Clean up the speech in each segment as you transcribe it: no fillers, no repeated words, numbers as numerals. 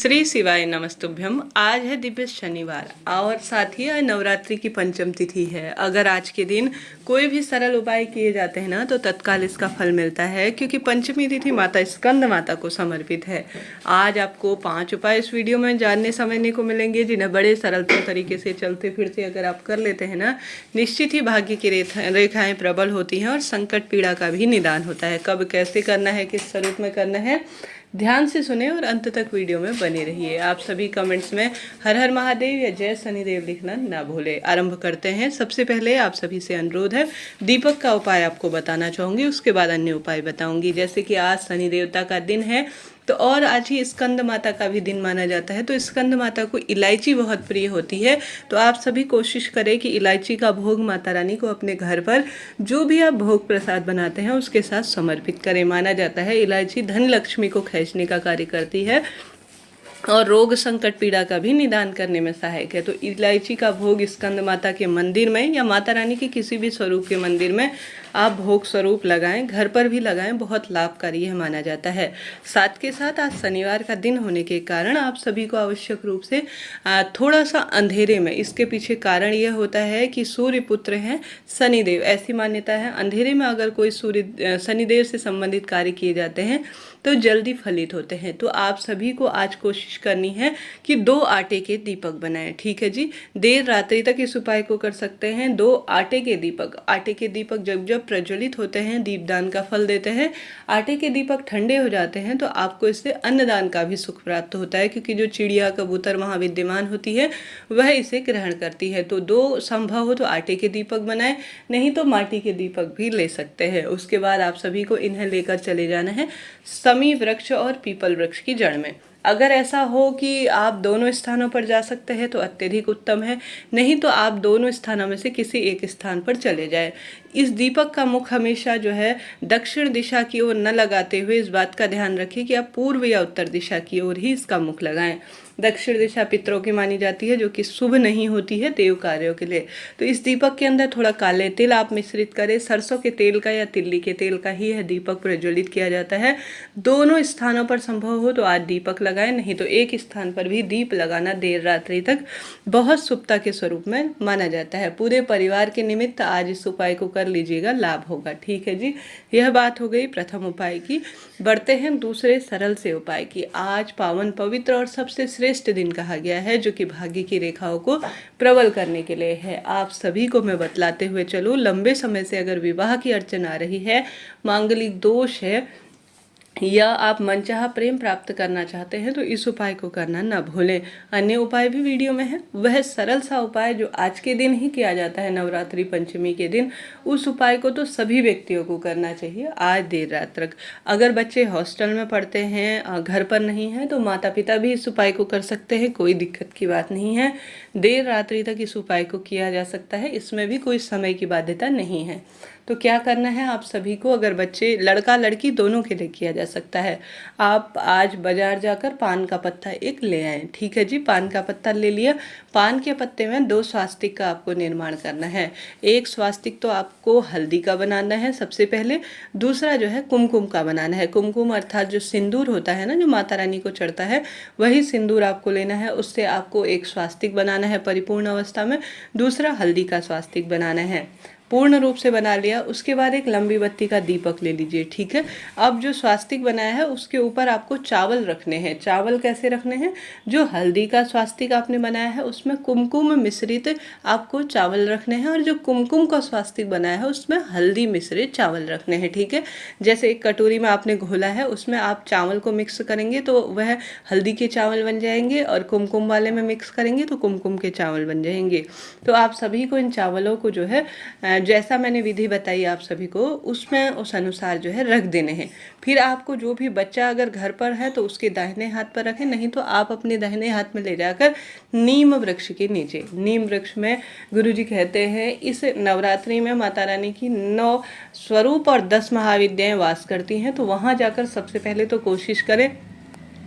श्री शिवाय नमस्तुभ्यम। आज है दिव्य शनिवार और साथ ही नवरात्रि की पंचम तिथि है। अगर आज के दिन कोई भी सरल उपाय किए जाते हैं ना तो तत्काल इसका फल मिलता है, क्योंकि पंचमी तिथि माता स्कंद माता को समर्पित है। आज आपको 5 उपाय इस वीडियो में जानने समझने को मिलेंगे, जिन्हें बड़े सरलता तरीके से चलते फिरते अगर आप कर लेते हैं ना, निश्चित ही भाग्य की रेखाएं प्रबल होती हैं और संकट पीड़ा का भी निदान होता है। कब कैसे करना है, किस स्वरूप में करना है, ध्यान से सुने और अंत तक वीडियो में बने रहिए। आप सभी कमेंट्स में हर हर महादेव या जय शनिदेव लिखना ना भूले। आरंभ करते हैं। सबसे पहले आप सभी से अनुरोध है, दीपक का उपाय आपको बताना चाहूँगी, उसके बाद अन्य उपाय बताऊंगी। जैसे कि आज शनि देवता का दिन है तो और आज ही स्कंद माता का भी दिन माना जाता है, तो स्कंद माता को इलायची बहुत प्रिय होती है। तो आप सभी कोशिश करें कि इलायची का भोग माता रानी को अपने घर पर जो भी आप भोग प्रसाद बनाते हैं उसके साथ समर्पित करें। माना जाता है इलायची धन लक्ष्मी को खींचने का कार्य करती है और रोग संकट पीड़ा का भी निदान करने में सहायक है। तो इलायची का भोग स्कंद माता के मंदिर में या माता रानी के किसी भी स्वरूप के मंदिर में आप भोग स्वरूप लगाएं, घर पर भी लगाएं, बहुत लाभकारी है माना जाता है। साथ के साथ आज शनिवार का दिन होने के कारण आप सभी को आवश्यक रूप से थोड़ा सा अंधेरे में, इसके पीछे कारण यह होता है कि सूर्य पुत्र हैं शनिदेव, ऐसी मान्यता है। अंधेरे में अगर कोई शनिदेव से संबंधित कार्य किए जाते हैं तो जल्दी फलित होते हैं। तो आप सभी को आज कोशिश करनी है कि 2 आटे के दीपक बनाएं। ठीक है जी, देर रात्रि तक इस उपाय को कर सकते हैं। 2 आटे के दीपक जब जब प्रज्वलित होते हैं दीपदान का फल देते हैं। आटे के दीपक ठंडे हो जाते हैं तो आपको इससे अन्नदान का भी सुख प्राप्त होता है, क्योंकि जो चिड़िया कबूतर वहाँ विद्यमान होती है वह इसे ग्रहण करती है। तो 2 संभव हो तो आटे के दीपक बनाएं, नहीं तो माटी के दीपक भी ले सकते हैं। उसके बाद आप सभी को इन्हें लेकर चले जाना है समी वृक्ष और पीपल वृक्ष की जड़ में। अगर ऐसा हो कि आप दोनों स्थानों पर जा सकते हैं तो अत्यधिक उत्तम है, नहीं तो आप दोनों स्थानों में से किसी एक स्थान पर चले जाएं। इस दीपक का मुख हमेशा जो है दक्षिण दिशा की ओर न लगाते हुए इस बात का ध्यान रखिए कि आप पूर्व या उत्तर दिशा की ओर ही इसका मुख लगाएं। दक्षिण दिशा पितरों की मानी जाती है, जो कि शुभ नहीं होती है देव कार्यों के लिए। तो इस दीपक के अंदर थोड़ा काले तिल आप मिश्रित करें। सरसों के तेल का या तिल्ली के तेल का ही यह दीपक प्रज्वलित किया जाता है। दोनों स्थानों पर संभव हो तो आज दीपक लगाएं, नहीं तो एक स्थान पर भी दीप लगाना देर रात्रि तक बहुत शुभता के स्वरूप में माना जाता है। पूरे परिवार के निमित्त आज इस उपाय को कर लीजिएगा, लाभ होगा। ठीक है जी, यह बात हो गई प्रथम उपाय की। बढ़ते हैं दूसरे सरल से उपाय की। आज पावन पवित्र और सबसे श्रेष्ठ दिन कहा गया है, जो कि भाग्य की रेखाओं को प्रबल करने के लिए है। आप सभी को मैं बतलाते हुए चलूं, लंबे समय से अगर विवाह की अड़चन आ रही है, मांगलिक दोष है या आप मनचाहा प्रेम प्राप्त करना चाहते हैं तो इस उपाय को करना ना भूलें। अन्य उपाय भी वीडियो में है। वह सरल सा उपाय जो आज के दिन ही किया जाता है, नवरात्रि पंचमी के दिन, उस उपाय को तो सभी व्यक्तियों को करना चाहिए आज देर रात तक। अगर बच्चे हॉस्टल में पढ़ते हैं, घर पर नहीं है, तो माता पिता भी इस उपाय को कर सकते हैं, कोई दिक्कत की बात नहीं है। देर रात्रि तक इस उपाय को किया जा सकता है, इसमें भी कोई समय की बाध्यता नहीं है। तो क्या करना है आप सभी को, अगर बच्चे लड़का लड़की दोनों के लिए किया जा सकता है। आप आज बाजार जाकर पान का पत्ता एक ले आए। ठीक है जी, पान का पत्ता ले लिया। पान के पत्ते में 2 स्वास्तिक का आपको निर्माण करना है। एक स्वास्तिक तो आपको हल्दी का बनाना है सबसे पहले, दूसरा जो है कुमकुम का बनाना है। कुमकुम अर्थात जो सिंदूर होता है ना, जो माता रानी को चढ़ता है, वही सिंदूर आपको लेना है। उससे आपको एक स्वास्तिक बनाना है परिपूर्ण अवस्था में, दूसरा हल्दी का स्वास्तिक बनाना है। पूर्ण रूप से बना लिया, उसके बाद एक लंबी बत्ती का दीपक ले लीजिए। ठीक है, अब जो स्वास्तिक बनाया है उसके ऊपर आपको चावल रखने हैं। चावल कैसे रखने हैं, जो हल्दी का स्वास्तिक आपने बनाया है उसमें कुमकुम मिश्रित आपको चावल रखने हैं, और जो कुमकुम का स्वास्तिक बनाया है उसमें हल्दी मिश्रित चावल रखने हैं। ठीक है, जैसे एक कटोरी में आपने घोला है, उसमें आप चावल को मिक्स करेंगे तो वह हल्दी के चावल बन जाएंगे, और कुमकुम वाले में मिक्स करेंगे तो कुमकुम के चावल बन जाएंगे। तो आप सभी को इन चावलों को जो है जैसा मैंने विधि बताई आप सभी को, उसमें उस अनुसार जो है रख देने हैं। फिर आपको जो भी बच्चा अगर घर पर है तो उसके दाहिने हाथ पर रखें, नहीं तो आप अपने दाहिने हाथ में ले जाकर नीम वृक्ष के नीचे, नीम वृक्ष में गुरुजी कहते हैं इस नवरात्रि में माता रानी की 9 स्वरूप और 10 महाविद्याएं वास करती हैं। तो वहाँ जाकर सबसे पहले तो कोशिश करें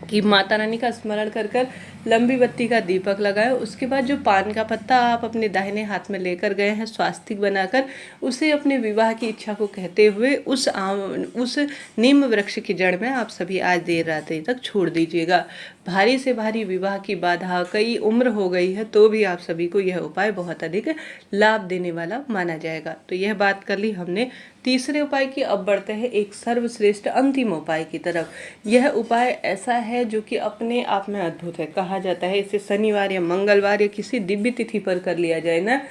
कि माता रानी का स्मरण कर कर लंबी बत्ती का दीपक लगाएं। उसके बाद जो पान का पत्ता आप अपने दाहिने हाथ में लेकर गए हैं स्वास्तिक बनाकर, उसे अपने विवाह की इच्छा को कहते हुए उस नीम वृक्ष की जड़ में आप सभी आज देर रात्रि तक छोड़ दीजिएगा। भारी से भारी विवाह की बाधा, कई उम्र हो गई है तो भी आप सभी को यह उपाय बहुत अधिक लाभ देने वाला माना जाएगा। तो यह बात कर ली हमने तीसरे उपाय की। अब बढ़ते हैं एक सर्वश्रेष्ठ अंतिम उपाय की तरफ। यह उपाय ऐसा है जो कि अपने आप में अद्भुत है। कहा जाता है इसे शनिवार या मंगलवार या किसी दिव्य तिथि पर कर लिया जाए ना,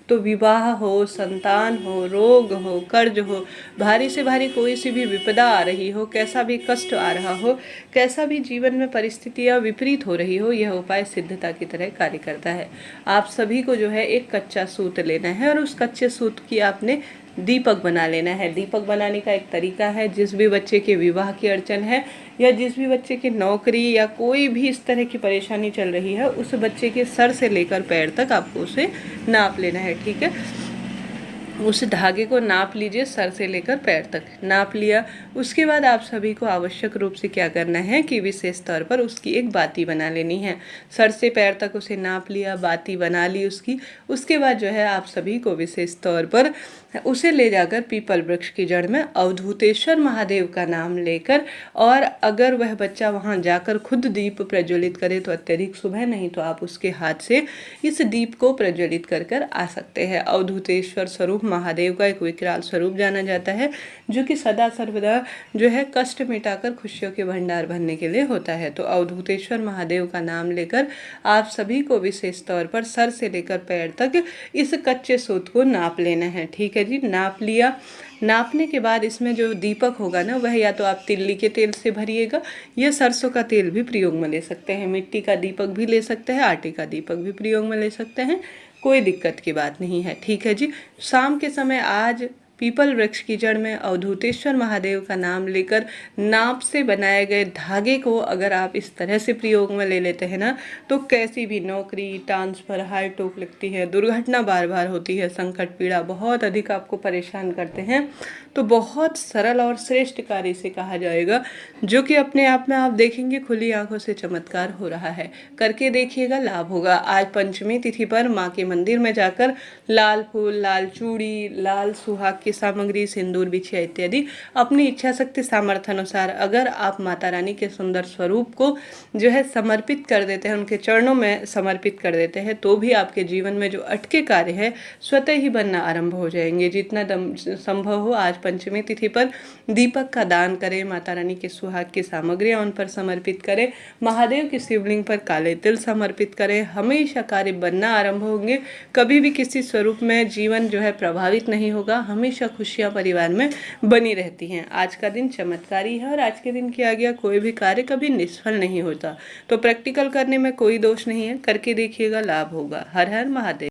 तो विवाह हो, संतान हो, रोग हो, कर्ज हो, भारी से भारी कोई सी भी विपदा आ रही हो, कैसा भी कष्ट आ रहा हो, कैसा भी जीवन में परिस्थितियाँ विपरीत हो रही हो, यह उपाय सिद्धता की तरह कार्य करता है। आप सभी को जो है एक कच्चा सूत लेना है और उस कच्चे सूत की आपने दीपक बना लेना है। दीपक बनाने का एक तरीका है, जिस भी बच्चे के विवाह की अड़चन है या जिस भी बच्चे की नौकरी या कोई भी इस तरह की परेशानी चल रही है, उस बच्चे के सर से लेकर पैर तक आपको उसे नाप लेना है। ठीक है, उस धागे को नाप लीजिए, सर से लेकर पैर तक नाप लिया। उसके बाद आप सभी को आवश्यक रूप से क्या करना है कि विशेष तौर पर उसकी एक बाती बना लेनी है। सर से पैर तक उसे नाप लिया, बाती बना ली उसकी। उसके बाद जो है आप सभी को विशेष तौर पर उसे ले जाकर पीपल वृक्ष की जड़ में अवधूतेश्वर महादेव का नाम लेकर, और अगर वह बच्चा वहां जाकर खुद दीप प्रज्वलित करे तो अत्यधिक शुभ है, नहीं तो आप उसके हाथ से इस दीप को प्रज्वलित कर कर आ सकते हैं। अवधूतेश्वर स्वरूप महादेव का एक विकराल स्वरूप जाना जाता है, जो कि सदा सर्वदा जो है कष्ट मिटाकर खुशियों के भंडार भरने के लिए होता है। तो अवधूतेश्वर महादेव का नाम लेकर आप सभी को विशेष तौर पर सर से लेकर पैर तक इस कच्चे सूत को नाप लेना है। ठीक है जी, नाप लिया। नापने के बाद इसमें जो दीपक होगा ना, वह या तो आप तिल्ली के तेल से भरिएगा या सरसों का तेल भी प्रयोग में ले सकते हैं। मिट्टी का दीपक भी ले सकते हैं, आटे का दीपक भी प्रयोग में ले सकते हैं, कोई दिक्कत की बात नहीं है। ठीक है जी, शाम के समय आज पीपल वृक्ष की जड़ में अवधूतेश्वर महादेव का नाम लेकर नाप से बनाए गए धागे को अगर आप इस तरह से प्रयोग में ले लेते हैं ना, तो कैसी भी नौकरी, ट्रांसफर, हाई टोक लगती है, दुर्घटना बार बार होती है, संकट पीड़ा बहुत अधिक आपको परेशान करते हैं, तो बहुत सरल और श्रेष्ठ कार्य से कहा जाएगा, जो कि अपने आप में आप देखेंगे खुली आंखों से चमत्कार हो रहा है। करके देखिएगा, लाभ होगा। आज पंचमी तिथि पर माँ के मंदिर में जाकर लाल फूल, लाल चूड़ी, लाल सुहाग की सामग्री, सिंदूर, बिछिया इत्यादि अपनी इच्छा शक्ति सामर्थ्य अनुसार अगर आप माता रानी के सुंदर स्वरूप को जो है समर्पित कर देते हैं, उनके चरणों में समर्पित कर देते हैं, तो भी आपके जीवन में जो अटके कार्य है स्वतः ही बनना आरंभ हो जाएंगे। जितना संभव हो आज पंचमी तिथि पर दीपक का दान करें, माता रानी के सुहाग की सामग्रियां उन पर समर्पित करें, महादेव की शिवलिंग पर काले तिल समर्पित करें, हमेशा कार्य बनना आरंभ होंगे। कभी भी किसी स्वरूप में जीवन जो है प्रभावित नहीं होगा, हमेशा खुशियां परिवार में बनी रहती हैं। आज का दिन चमत्कारी है और आज के दिन किया गया कोई भी कार्य कभी निष्फल नहीं होता। तो प्रैक्टिकल करने में कोई दोष नहीं है, करके देखिएगा, लाभ होगा। हर हर महादेव।